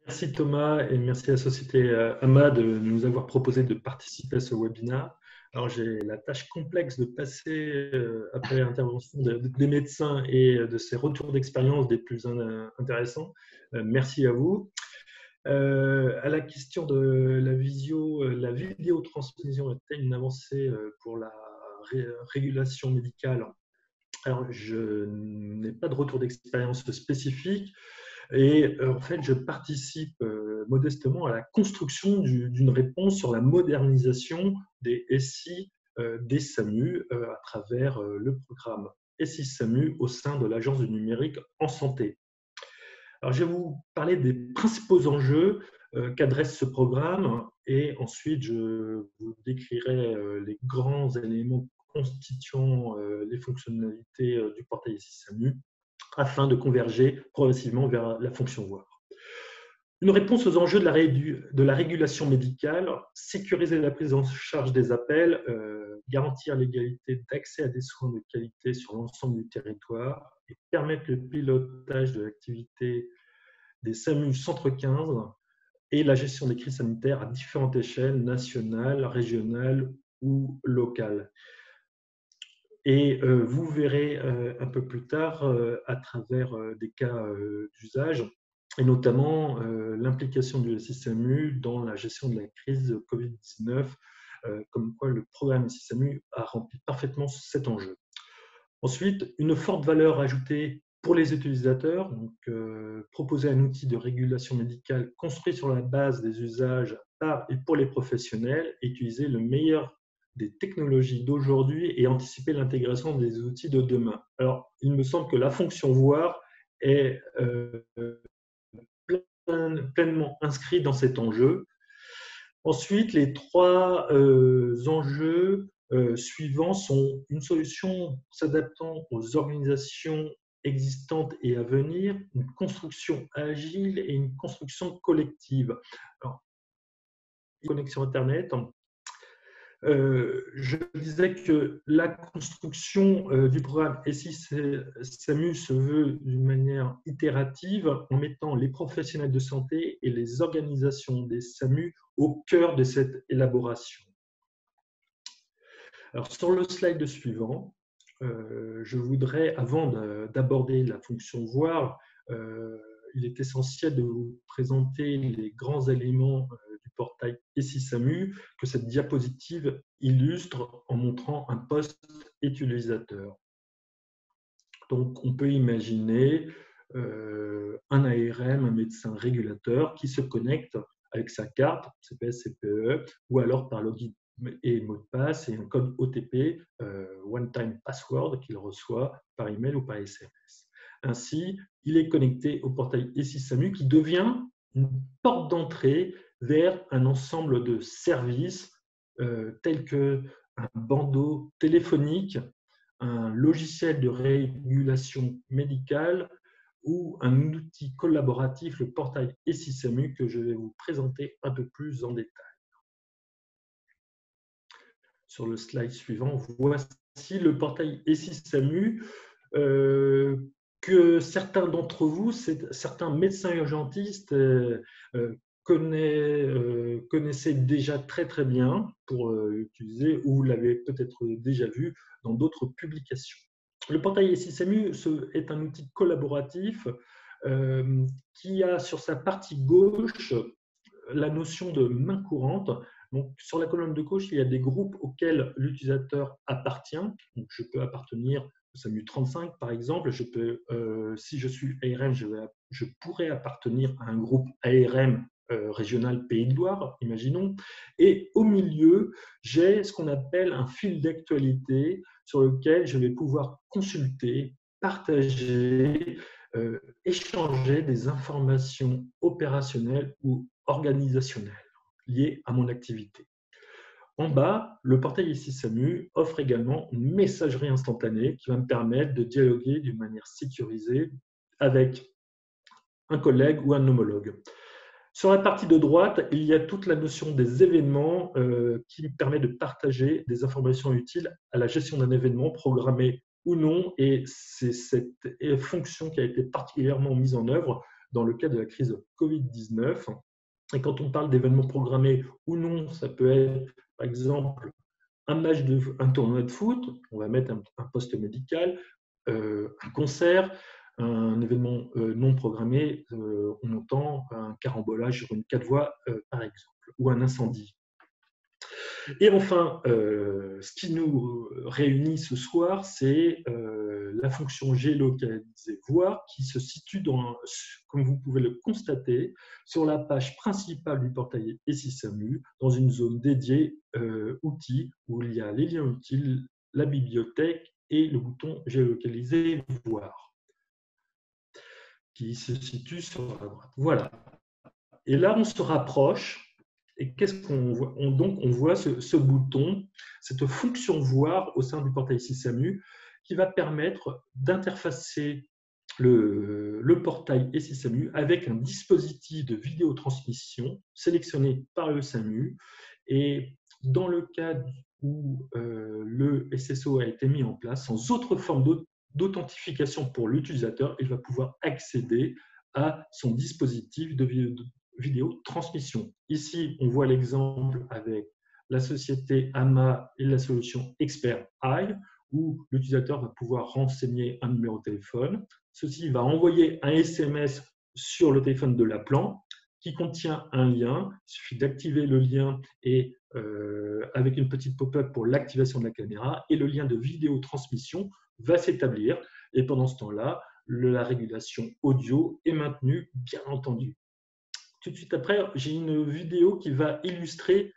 Merci Thomas et merci à la société AMA de nous avoir proposé de participer à ce webinaire. Alors j'ai la tâche complexe de passer après l'intervention des médecins et de ces retours d'expérience des plus intéressants. Merci à vous. À la question de la la vidéotransmission est-elle une avancée pour la régulation médicale? Alors je n'ai pas de retour d'expérience spécifique. Et en fait, je participe modestement à la construction d'une réponse sur la modernisation des SI des SAMU à travers le programme SI SAMU au sein de l'Agence du numérique en santé. Alors, je vais vous parler des principaux enjeux qu'adresse ce programme et ensuite je vous décrirai les grands éléments constituant les fonctionnalités du portail SI SAMU afin de converger progressivement vers la fonction voir. Une réponse aux enjeux de la régulation médicale, sécuriser la prise en charge des appels, garantir l'égalité d'accès à des soins de qualité sur l'ensemble du territoire et permettre le pilotage de l'activité des SAMU Centre 15 et la gestion des crises sanitaires à différentes échelles, nationales, régionales ou locales. Et vous verrez un peu plus tard, à travers des cas d'usage, et notamment l'implication du SISAMU dans la gestion de la crise Covid-19, comme quoi le programme SISAMU a rempli parfaitement cet enjeu. Ensuite, une forte valeur ajoutée pour les utilisateurs, donc proposer un outil de régulation médicale construit sur la base des usages par et pour les professionnels, et utiliser le meilleur des technologies d'aujourd'hui et anticiper l'intégration des outils de demain. Alors, il me semble que la fonction voir est pleinement inscrite dans cet enjeu. Ensuite, les trois enjeux suivants sont une solution s'adaptant aux organisations existantes et à venir, une construction agile et une construction collective. Alors, connexion Internet, je disais que la construction du programme SI SAMU se veut d'une manière itérative en mettant les professionnels de santé et les organisations des SAMU au cœur de cette élaboration. Alors, sur le slide suivant, je voudrais, avant d'aborder la fonction voir, il est essentiel de vous présenter les grands éléments du portail SI SAMU que cette diapositive illustre en montrant un poste utilisateur. Donc, on peut imaginer un ARM, un médecin régulateur, qui se connecte avec sa carte CPS, CPE, ou alors par login et mot de passe et un code OTP, One Time Password, qu'il reçoit par email ou par SMS. Ainsi, il est connecté au portail SI SAMU qui devient une porte d'entrée vers un ensemble de services tels qu'un bandeau téléphonique, un logiciel de régulation médicale ou un outil collaboratif, le portail SI SAMU, que je vais vous présenter un peu plus en détail. Sur le slide suivant, voici le portail SI SAMU que certains d'entre vous, certains médecins urgentistes connaissaient déjà très très bien pour utiliser, ou vous l'avez peut-être déjà vu dans d'autres publications. Le portail SI SAMU est un outil collaboratif qui a sur sa partie gauche la notion de main courante. Donc, sur la colonne de gauche, il y a des groupes auxquels l'utilisateur appartient. Donc, je peux appartenir au SAMU 35, par exemple. Si je suis ARM, je pourrais appartenir à un groupe ARM régional Pays de Loire, imaginons. Et au milieu, j'ai ce qu'on appelle un fil d'actualité sur lequel je vais pouvoir consulter, partager, échanger des informations opérationnelles ou organisationnelles liées à mon activité. En bas, le portail SI SAMU offre également une messagerie instantanée qui va me permettre de dialoguer d'une manière sécurisée avec un collègue ou un homologue. Sur la partie de droite, il y a toute la notion des événements qui me permet de partager des informations utiles à la gestion d'un événement programmé ou non, et c'est cette fonction qui a été particulièrement mise en œuvre dans le cas de la crise Covid-19. Et quand on parle d'événements programmés ou non, ça peut être, par exemple, un tournoi de foot, on va mettre un poste médical, un concert, un événement non programmé, on entend un carambolage sur une 4 voies, par exemple, ou un incendie. Et enfin, ce qui nous réunit ce soir, c'est la fonction géolocalisée voir qui se situe, comme vous pouvez le constater, sur la page principale du portail SISAMU, dans une zone dédiée outils, où il y a les liens utiles, la bibliothèque et le bouton géolocalisé voir, qui se situe sur la droite. Voilà. Et là, on se rapproche. Et qu'est-ce qu'on voit? On voit ce bouton, cette fonction voir au sein du portail SISAMU qui va permettre d'interfacer le portail SISAMU avec un dispositif de vidéotransmission sélectionné par le SAMU. Et dans le cas où le SSO a été mis en place, sans autre forme d'authentification pour l'utilisateur, il va pouvoir accéder à son dispositif de vidéotransmission. Ici, on voit l'exemple avec la société AMA et la solution Expert Eye, où l'utilisateur va pouvoir renseigner un numéro de téléphone. Ceci va envoyer un SMS sur le téléphone de l'appelant qui contient un lien. Il suffit d'activer le lien et avec une petite pop-up pour l'activation de la caméra, et le lien de vidéotransmission va s'établir. Et pendant ce temps-là, la régulation audio est maintenue, bien entendu. Tout de suite après, j'ai une vidéo qui va illustrer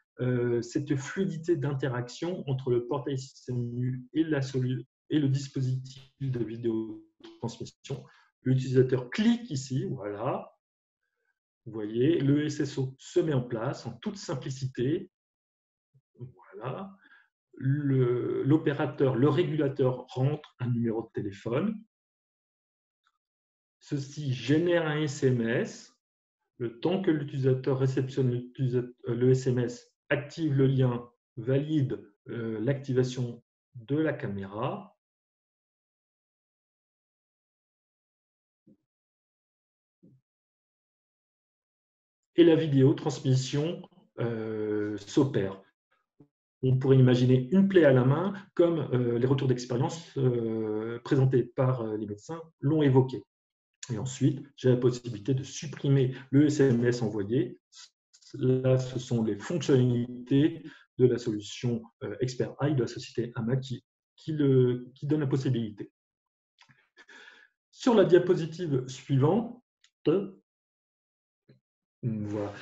cette fluidité d'interaction entre le portail SISAMU et le dispositif de vidéotransmission. L'utilisateur clique ici, voilà. Vous voyez, le SSO se met en place en toute simplicité. Voilà. L'opérateur, le régulateur rentre un numéro de téléphone. Ceci génère un SMS. Le temps que l'utilisateur réceptionne le SMS, active le lien, valide l'activation de la caméra. Et la vidéotransmission s'opère. On pourrait imaginer une plaie à la main, comme les retours d'expérience présentés par les médecins l'ont évoqué. Et ensuite, j'ai la possibilité de supprimer le SMS envoyé. Là, ce sont les fonctionnalités de la solution Expert Eye de la société AMA qui donne la possibilité. Sur la diapositive suivante, voilà.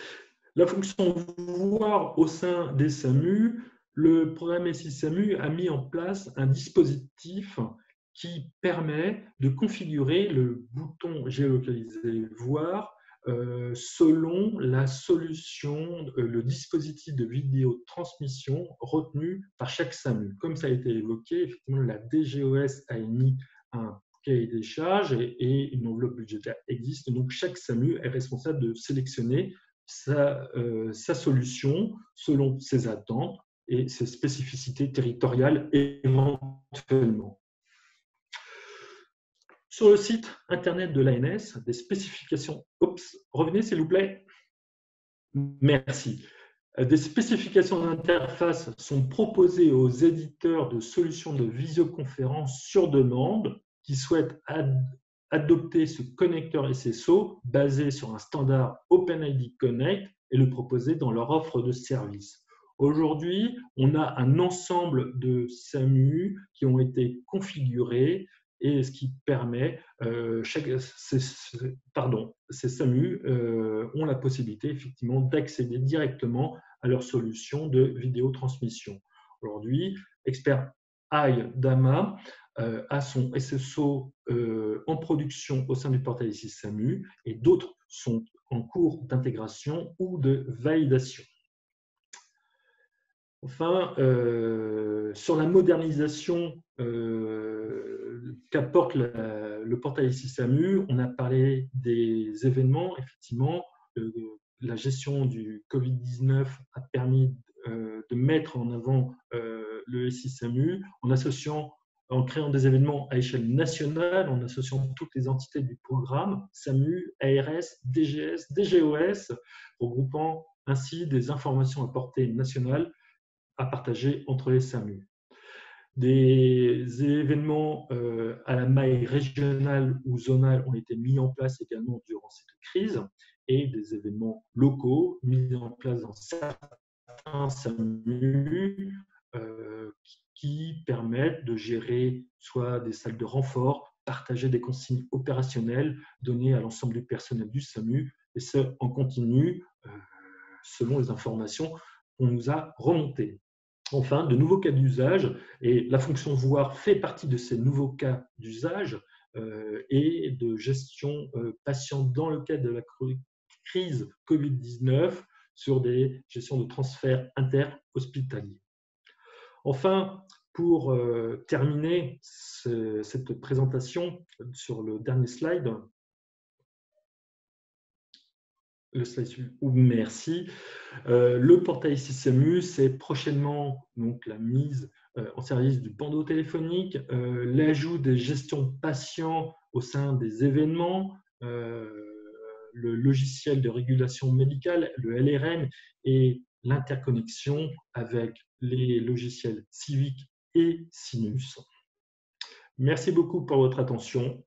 La fonction voir au sein des SAMU, le programme SISAMU a mis en place un dispositif qui permet de configurer le bouton géolocalisé voir selon la solution, le dispositif de vidéotransmission retenu par chaque SAMU. Comme ça a été évoqué, effectivement, la DGOS a émis un cahier des charges et une enveloppe budgétaire existe. Donc, chaque SAMU est responsable de sélectionner sa solution selon ses attentes et ses spécificités territoriales éventuellement. Sur le site internet de l'ANS, des spécifications. Oups, revenez s'il vous plaît. Merci. Des spécifications d'interface sont proposées aux éditeurs de solutions de visioconférence sur demande qui souhaitent adopter ce connecteur SSO basé sur un standard OpenID Connect et le proposer dans leur offre de service. Aujourd'hui, on a un ensemble de SAMU qui ont été configurés et ce qui permet, ces SAMU ont la possibilité effectivement d'accéder directement à leur solution de vidéotransmission. Aujourd'hui, Expert Eye d'AMA a son SSO en production au sein du portail SISAMU et d'autres sont en cours d'intégration ou de validation. Enfin, sur la modernisation qu'apporte le portail SISAMU, on a parlé des événements. Effectivement, la gestion du Covid-19 a permis de mettre en avant le SISAMU en associant en créant des événements à échelle nationale, en associant toutes les entités du programme, SAMU, ARS, DGS, DGOS, regroupant ainsi des informations à portée nationale à partager entre les SAMU. Des événements à la maille régionale ou zonale ont été mis en place également durant cette crise et des événements locaux mis en place dans certains SAMU qui permettent de gérer soit des salles de renfort, partager des consignes opérationnelles données à l'ensemble du personnel du SAMU, et ce en continu selon les informations qu'on nous a remontées. Enfin, de nouveaux cas d'usage, et la fonction voir fait partie de ces nouveaux cas d'usage et de gestion patient dans le cadre de la crise Covid-19 sur des gestions de transferts interhospitaliers. Enfin, pour terminer cette présentation sur le dernier slide, merci. Le portail SysMU, c'est prochainement donc, la mise en service du bandeau téléphonique, l'ajout des gestions patients au sein des événements, le logiciel de régulation médicale, le LRM, et l'interconnexion avec les logiciels Civic et Sinus. Merci beaucoup pour votre attention.